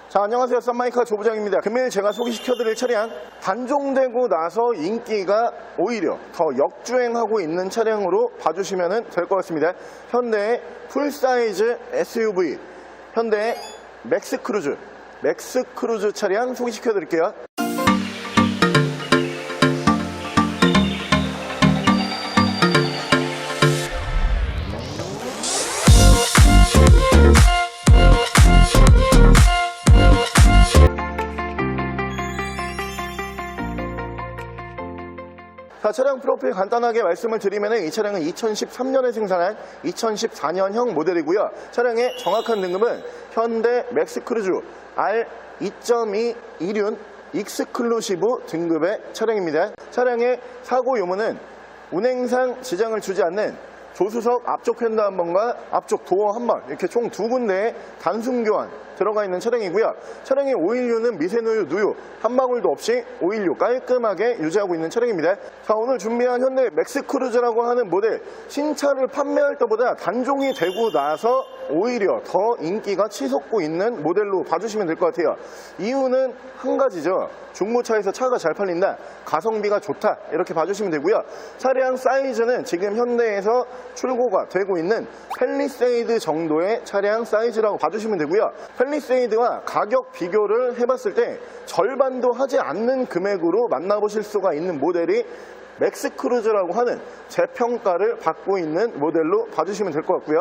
자, 안녕하세요. 썬마이카 조부장입니다. 금일 제가 소개시켜드릴 차량, 단종되고 나서 인기가 오히려 더 역주행하고 있는 차량으로 봐주시면 될 것 같습니다. 현대의 풀사이즈 SUV, 현대의 맥스크루즈 차량 소개시켜드릴게요. 자, 차량 프로필 간단하게 말씀을 드리면 이 차량은 2013년에 생산한 2014년형 모델이고요. 차량의 정확한 등급은 현대 맥스크루즈 R2.2 이륜 익스클루시브 등급의 차량입니다. 차량의 사고 유무는 운행상 지장을 주지 않는 조수석 앞쪽 펜더 한 번과 앞쪽 도어 한 번, 이렇게 총 두 군데의 단순 교환 들어가 있는 차량이고요. 차량의 오일류는 미세누유, 누유 한 방울도 없이 오일류 깔끔하게 유지하고 있는 차량입니다. 자, 오늘 준비한 현대 맥스크루즈라고 하는 모델, 신차를 판매할 때보다 단종이 되고 나서 오히려 더 인기가 치솟고 있는 모델로 봐주시면 될 것 같아요. 이유는 한 가지죠. 중고차에서 차가 잘 팔린다, 가성비가 좋다, 이렇게 봐주시면 되고요. 차량 사이즈는 지금 현대에서 출고가 되고 있는 팰리세이드 정도의 차량 사이즈라고 봐주시면 되고요. 팰리세이드와 가격 비교를 해봤을 때 절반도 하지 않는 금액으로 만나보실 수가 있는 모델이 맥스크루즈라고 하는 재평가를 받고 있는 모델로 봐주시면 될 것 같고요.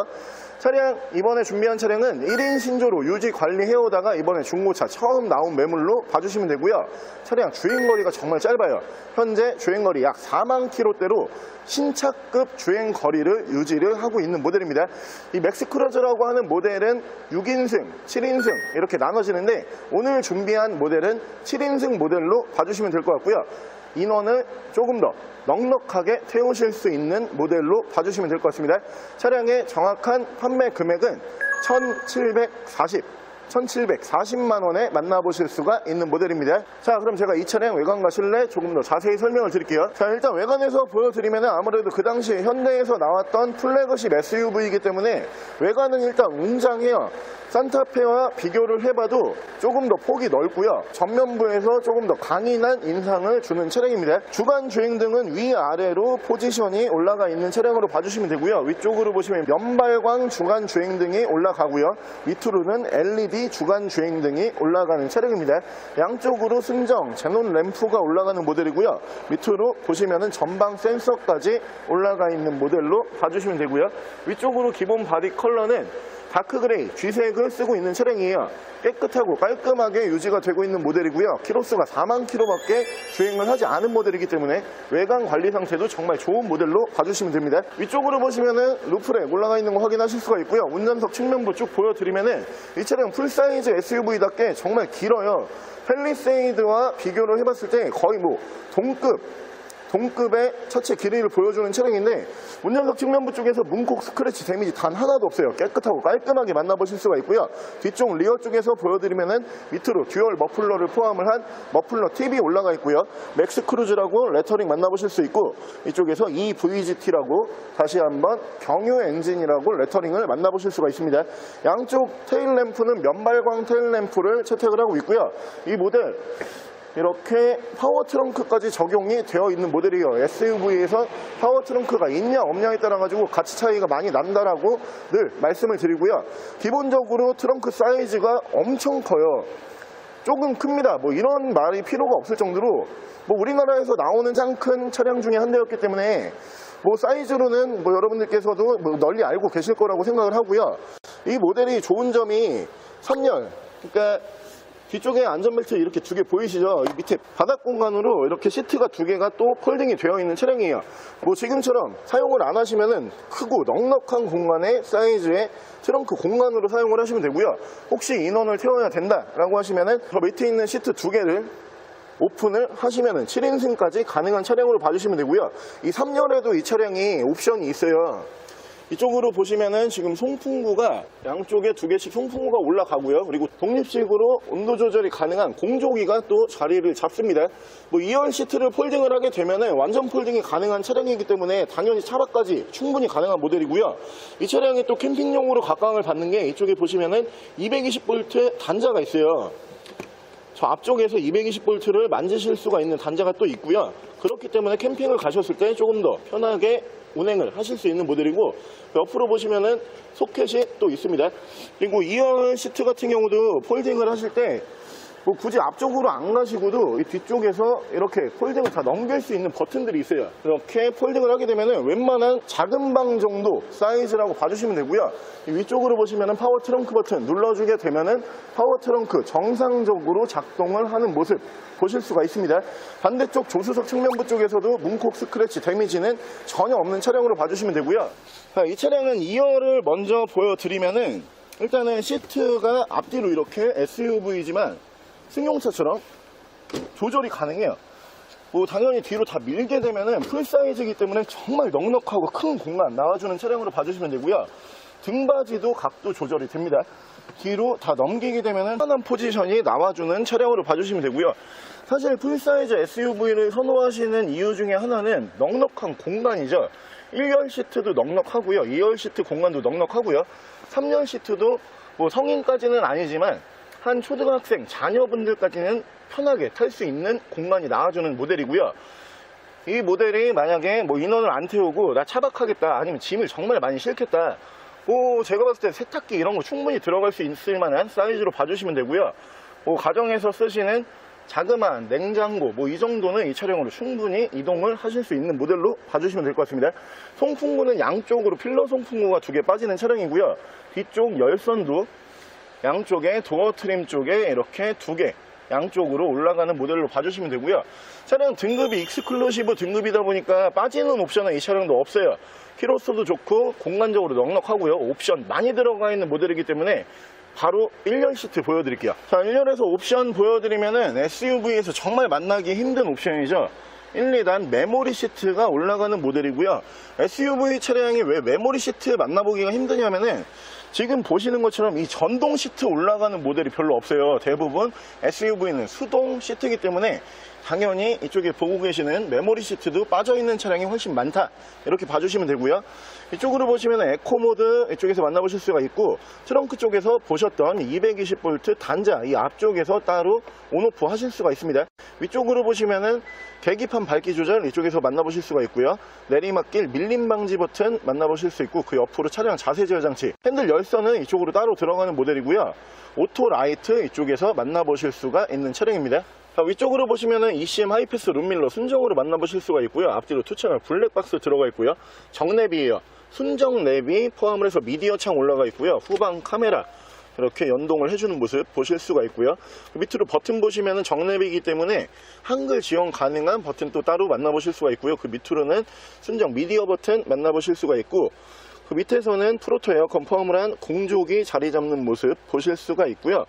차량, 이번에 준비한 차량은 1인 신조로 유지 관리해오다가 이번에 중고차 처음 나온 매물로 봐주시면 되고요. 차량 주행거리가 정말 짧아요. 현재 주행거리 약 4만 킬로대로 신차급 주행거리를 유지를 하고 있는 모델입니다. 이 맥스크루즈라고 하는 모델은 6인승, 7인승 이렇게 나눠지는데 오늘 준비한 모델은 7인승 모델로 봐주시면 될 것 같고요. 인원을 조금 더 넉넉하게 태우실 수 있는 모델로 봐주시면 될 것 같습니다. 차량의 정확한 판매 금액은 1740만 원에 만나보실 수가 있는 모델입니다. 자, 그럼 제가 이 차량 외관과 실내 조금 더 자세히 설명을 드릴게요. 자, 일단 외관에서 보여드리면 아무래도 그 당시 현대에서 나왔던 플래그십 SUV이기 때문에 외관은 일단 웅장해요. 산타페와 비교를 해봐도 조금 더 폭이 넓고요. 전면부에서 조금 더 강인한 인상을 주는 차량입니다. 주간 주행등은 위아래로 포지션이 올라가 있는 차량으로 봐주시면 되고요. 위쪽으로 보시면 면발광 주간 주행등이 올라가고요. 밑으로는 LED 주간 주행등이 올라가는 차량입니다. 양쪽으로 순정 제논 램프가 올라가는 모델이고요. 밑으로 보시면은 전방 센서까지 올라가 있는 모델로 봐주시면 되고요. 위쪽으로 기본 바디 컬러는 다크그레이, G색을 쓰고 있는 차량이에요. 깨끗하고 깔끔하게 유지가 되고 있는 모델이고요. 키로수가 4만 킬로밖에 주행을 하지 않은 모델이기 때문에 외관 관리 상태도 정말 좋은 모델로 봐주시면 됩니다. 위쪽으로 보시면은 루프렉 올라가 있는 거 확인하실 수가 있고요. 운전석 측면부 쭉 보여드리면은 이 차량 풀사이즈 SUV답게 정말 길어요. 팰리세이드와 비교를 해봤을 때 거의 뭐 동급의 차체 길이를 보여주는 차량인데 운전석 측면부 쪽에서 문콕 스크래치 데미지 단 하나도 없어요. 깨끗하고 깔끔하게 만나보실 수가 있고요. 뒤쪽 리어 쪽에서 보여드리면은 밑으로 듀얼 머플러를 포함을 한 머플러 팁이 올라가 있고요. 맥스크루즈라고 레터링 만나보실 수 있고 이쪽에서 EVGT라고 다시 한번 경유 엔진이라고 레터링을 만나보실 수가 있습니다. 양쪽 테일 램프는 면발광 테일 램프를 채택을 하고 있고요. 이 모델 이렇게 파워 트렁크까지 적용이 되어 있는 모델이에요. SUV에서 파워 트렁크가 있냐 없냐에 따라 가지고 가치 차이가 많이 난다라고 늘 말씀을 드리고요. 기본적으로 트렁크 사이즈가 엄청 커요. 조금 큽니다. 뭐 이런 말이 필요가 없을 정도로 뭐 우리나라에서 나오는 가장 큰 차량 중에 한 대였기 때문에 뭐 사이즈로는 뭐 여러분들께서도 뭐 널리 알고 계실 거라고 생각을 하고요. 이 모델이 좋은 점이 선열, 그러니까 뒤쪽에 안전벨트 이렇게 두 개 보이시죠? 이 밑에 바닥 공간으로 이렇게 시트가 두 개가 또 폴딩이 되어 있는 차량이에요. 뭐 지금처럼 사용을 안 하시면은 크고 넉넉한 공간의 사이즈의 트렁크 공간으로 사용을 하시면 되고요. 혹시 인원을 태워야 된다라고 하시면은 저 밑에 있는 시트 두 개를 오픈을 하시면은 7인승까지 가능한 차량으로 봐주시면 되고요. 이 3열에도 이 차량이 옵션이 있어요. 이쪽으로 보시면은 지금 송풍구가 양쪽에 2개씩 송풍구가 올라가고요. 그리고 독립식으로 온도 조절이 가능한 공조기가 또 자리를 잡습니다. 뭐 2열 시트를 폴딩을 하게 되면은 완전 폴딩이 가능한 차량이기 때문에 당연히 차박까지 충분히 가능한 모델이고요. 이 차량이 또 캠핑용으로 각광을 받는 게 이쪽에 보시면은 220V 단자가 있어요. 저 앞쪽에서 220V를 만지실 수가 있는 단자가 또 있고요. 그렇기 때문에 캠핑을 가셨을 때 조금 더 편하게 운행을 하실 수 있는 모델이고, 옆으로 보시면은 소켓이 또 있습니다. 그리고 2열 시트 같은 경우도 폴딩을 하실 때 뭐 굳이 앞쪽으로 안 가시고도 이 뒤쪽에서 이렇게 폴딩을 다 넘길 수 있는 버튼들이 있어요. 이렇게 폴딩을 하게 되면은 웬만한 작은 방 정도 사이즈라고 봐주시면 되고요. 위쪽으로 보시면은 파워 트렁크 버튼 눌러주게 되면은 파워 트렁크 정상적으로 작동을 하는 모습 보실 수가 있습니다. 반대쪽 조수석 측면부 쪽에서도 문콕 스크래치 데미지는 전혀 없는 차량으로 봐주시면 되고요. 이 차량은 2열을 먼저 보여드리면은 일단은 시트가 앞뒤로 이렇게 SUV지만 승용차처럼 조절이 가능해요. 뭐 당연히 뒤로 다 밀게 되면은 풀 사이즈이기 때문에 정말 넉넉하고 큰 공간 나와주는 차량으로 봐주시면 되고요. 등받이도 각도 조절이 됩니다. 뒤로 다 넘기게 되면은 편한 포지션이 나와주는 차량으로 봐주시면 되고요. 사실 풀사이즈 SUV를 선호하시는 이유 중에 하나는 넉넉한 공간이죠. 1열 시트도 넉넉하고요. 2열 시트 공간도 넉넉하고요. 3열 시트도 뭐 성인까지는 아니지만 한 초등학생 자녀분들까지는 편하게 탈 수 있는 공간이 나와주는 모델이고요. 이 모델이 만약에 뭐 인원을 안 태우고 나 차박하겠다, 아니면 짐을 정말 많이 싣겠다, 뭐 제가 봤을 때 세탁기 이런 거 충분히 들어갈 수 있을 만한 사이즈로 봐주시면 되고요. 뭐 가정에서 쓰시는 자그마한 냉장고 뭐 이 정도는 이 차량으로 충분히 이동을 하실 수 있는 모델로 봐주시면 될 것 같습니다. 송풍구는 양쪽으로 필러 송풍구가 2개 빠지는 차량이고요. 뒤쪽 열선도 양쪽에 도어 트림 쪽에 이렇게 2개 양쪽으로 올라가는 모델로 봐주시면 되고요. 차량 등급이 익스클루시브 등급이다 보니까 빠지는 옵션은 이 차량도 없어요. 키로수도 좋고 공간적으로 넉넉하고요. 옵션 많이 들어가 있는 모델이기 때문에 바로 1열 시트 보여드릴게요. 자, 1열에서 옵션 보여드리면은 SUV에서 정말 만나기 힘든 옵션이죠. 1, 2단 메모리 시트가 올라가는 모델이고요. SUV 차량이 왜 메모리 시트 만나보기가 힘드냐면은 지금 보시는 것처럼 이 전동 시트 올라가는 모델이 별로 없어요. 대부분 SUV는 수동 시트이기 때문에 당연히 이쪽에 보고 계시는 메모리 시트도 빠져있는 차량이 훨씬 많다, 이렇게 봐주시면 되고요. 이쪽으로 보시면 에코 모드 이쪽에서 만나보실 수가 있고, 트렁크 쪽에서 보셨던 220V 단자 이 앞쪽에서 따로 온오프 하실 수가 있습니다. 위쪽으로 보시면은 계기판 밝기 조절 이쪽에서 만나보실 수가 있고요. 내리막길 밀림 방지 버튼 만나보실 수 있고, 그 옆으로 차량 자세 제어 장치, 핸들 열선은 이쪽으로 따로 들어가는 모델이고요. 오토 라이트 이쪽에서 만나보실 수가 있는 차량입니다. 자, 위쪽으로 보시면은 ECM 하이패스 룸밀러 순정으로 만나보실 수가 있고요. 앞뒤로 2채널 블랙박스 들어가 있고요. 정내비에요. 순정 내비 포함을 해서 미디어 창 올라가 있고요. 후방 카메라 이렇게 연동을 해주는 모습 보실 수가 있고요. 밑으로 버튼 보시면은 정내비이기 때문에 한글 지원 가능한 버튼 또 따로 만나보실 수가 있고요. 그 밑으로는 순정 미디어 버튼 만나보실 수가 있고, 그 밑에서는 프로토 에어컨 포함을 한 공조기 자리 잡는 모습 보실 수가 있고요.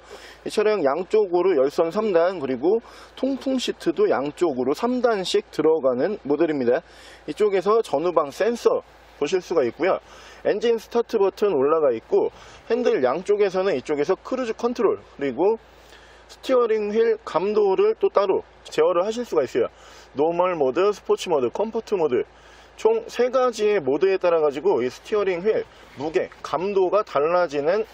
이 차량 양쪽으로 열선 3단 그리고 통풍 시트도 양쪽으로 3단씩 들어가는 모델입니다. 이쪽에서 전후방 센서 보실 수가 있고요. 엔진 스타트 버튼 올라가 있고, 핸들 양쪽에서는 이쪽에서 크루즈 컨트롤 그리고 스티어링 휠 감도를 또 따로 제어를 하실 수가 있어요. 노멀 모드, 스포츠 모드, 컴포트 모드 총 3가지의 모드에 따라 가지고 이 스티어링 휠 무게, 감도가 달라지는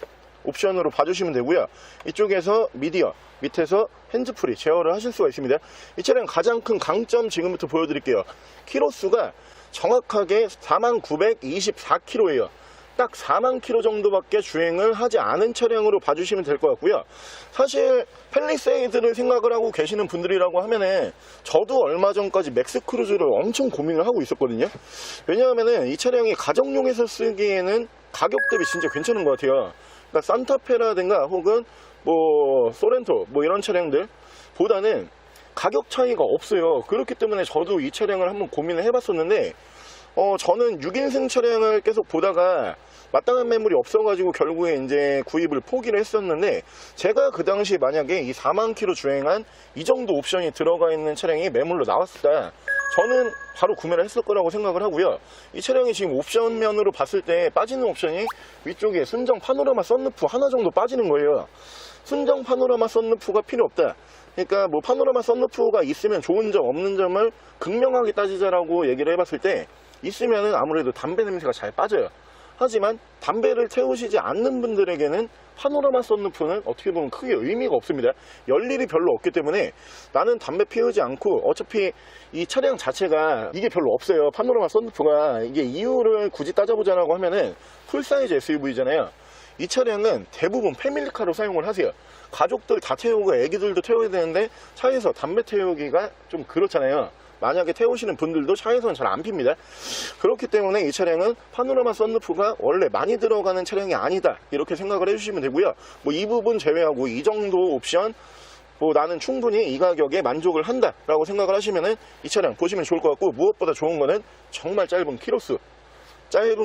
옵션으로 봐주시면 되고요. 이쪽에서 미디어, 밑에서 핸즈프리 제어를 하실 수가 있습니다. 이 차량 가장 큰 강점 지금부터 보여드릴게요. 키로수가 정확하게 4924km예요. 딱 4만 km 정도밖에 주행을 하지 않은 차량으로 봐주시면 될 것 같고요. 사실 팰리세이드를 생각을 하고 계시는 분들이라고 하면은 저도 얼마 전까지 맥스크루즈를 엄청 고민을 하고 있었거든요. 왜냐하면은 이 차량이 가정용에서 쓰기에는 가격 대비 진짜 괜찮은 것 같아요. 그러니까 산타페라든가 혹은 뭐 소렌토 뭐 이런 차량들 보다는 가격 차이가 없어요. 그렇기 때문에 저도 이 차량을 한번 고민을 해봤었는데, 저는 6인승 차량을 계속 보다가 마땅한 매물이 없어가지고 결국에 이제 구입을 포기를 했었는데, 제가 그 당시 만약에 이 4만 km 주행한 이 정도 옵션이 들어가 있는 차량이 매물로 나왔다, 저는 바로 구매를 했을 거라고 생각을 하고요. 이 차량이 지금 옵션면으로 봤을 때 빠지는 옵션이 위쪽에 순정 파노라마 썬루프 하나 정도 빠지는 거예요. 순정 파노라마 썬루프가 필요 없다. 그러니까 뭐 파노라마 썬루프가 있으면 좋은 점 없는 점을 극명하게 따지자라고 얘기를 해봤을 때 있으면은 아무래도 담배 냄새가 잘 빠져요. 하지만 담배를 태우시지 않는 분들에게는 파노라마 썬루프는 어떻게 보면 크게 의미가 없습니다. 열 일이 별로 없기 때문에 나는 담배 피우지 않고 어차피 이 차량 자체가 이게 별로 없어요. 파노라마 썬루프가 이게 이유를 굳이 따져보자라고 하면은 풀사이즈 SUV잖아요. 이 차량은 대부분 패밀리카로 사용을 하세요. 가족들 다 태우고 애기들도 태워야 되는데 차에서 담배 태우기가 좀 그렇잖아요. 만약에 태우시는 분들도 차에서는 잘 안 핍니다. 그렇기 때문에 이 차량은 파노라마 썬루프가 원래 많이 들어가는 차량이 아니다 이렇게 생각을 해주시면 되고요. 뭐 이 부분 제외하고 이 정도 옵션 뭐 나는 충분히 이 가격에 만족을 한다 라고 생각을 하시면은 이 차량 보시면 좋을 것 같고, 무엇보다 좋은 거는 정말 짧은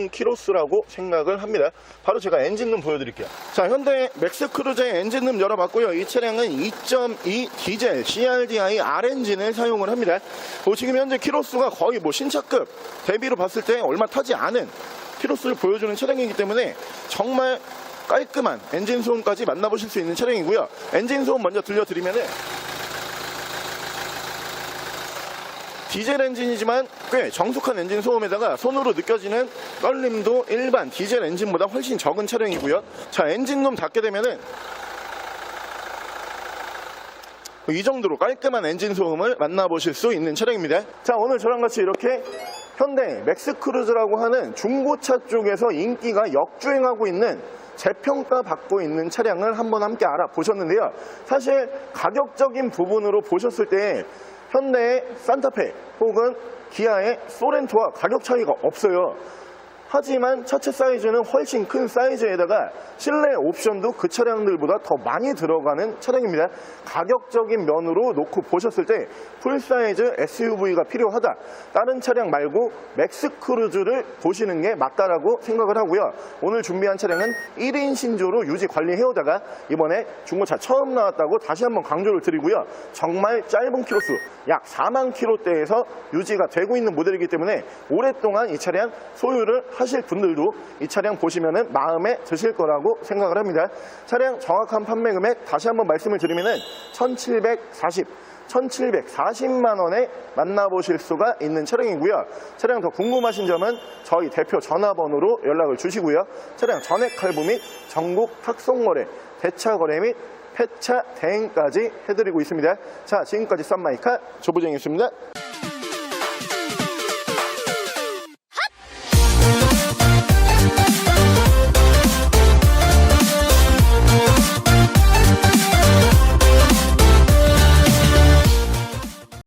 키로수라고 생각을 합니다. 바로 제가 엔진룸 보여드릴게요. 자, 현대 맥스크루저의 엔진룸 열어봤고요. 이 차량은 2.2 디젤 CRDI R 엔진을 사용을 합니다. 지금 현재 키로수가 거의 뭐 신차급 대비로 봤을 때 얼마 타지 않은 키로수를 보여주는 차량이기 때문에 정말 깔끔한 엔진 소음까지 만나보실 수 있는 차량이고요. 엔진 소음 먼저 들려드리면은 디젤 엔진이지만 꽤 정숙한 엔진 소음에다가 손으로 느껴지는 떨림도 일반 디젤 엔진보다 훨씬 적은 차량이고요. 자, 엔진룸 닫게 되면은 이 정도로 깔끔한 엔진 소음을 만나보실 수 있는 차량입니다. 자, 오늘 저랑 같이 이렇게 현대 맥스크루즈라고 하는 중고차 쪽에서 인기가 역주행하고 있는, 재평가 받고 있는 차량을 한번 함께 알아보셨는데요. 사실 가격적인 부분으로 보셨을 때 현대의 산타페 혹은 기아의 소렌토와 가격 차이가 없어요. 하지만 차체 사이즈는 훨씬 큰 사이즈에다가 실내 옵션도 그 차량들보다 더 많이 들어가는 차량입니다. 가격적인 면으로 놓고 보셨을 때 풀사이즈 SUV가 필요하다, 다른 차량 말고 맥스크루즈를 보시는 게 맞다라고 생각을 하고요. 오늘 준비한 차량은 1인 신조로 유지 관리해오다가 이번에 중고차 처음 나왔다고 다시 한번 강조를 드리고요. 정말 짧은 키로수 약 4만 킬로대에서 유지가 되고 있는 모델이기 때문에 오랫동안 이 차량 소유를 하실 분들도 이 차량 보시면은 마음에 드실 거라고 생각을 합니다. 차량 정확한 판매 금액 다시 한번 말씀을 드리면은 1740만 원에 만나보실 수가 있는 차량이고요. 차량 더 궁금하신 점은 저희 대표 전화번호로 연락을 주시고요. 차량 전액 할부 및 전국 탁송거래, 대차거래 및 폐차 대행까지 해드리고 있습니다. 자, 지금까지 썬마이카 조부정이었습니다.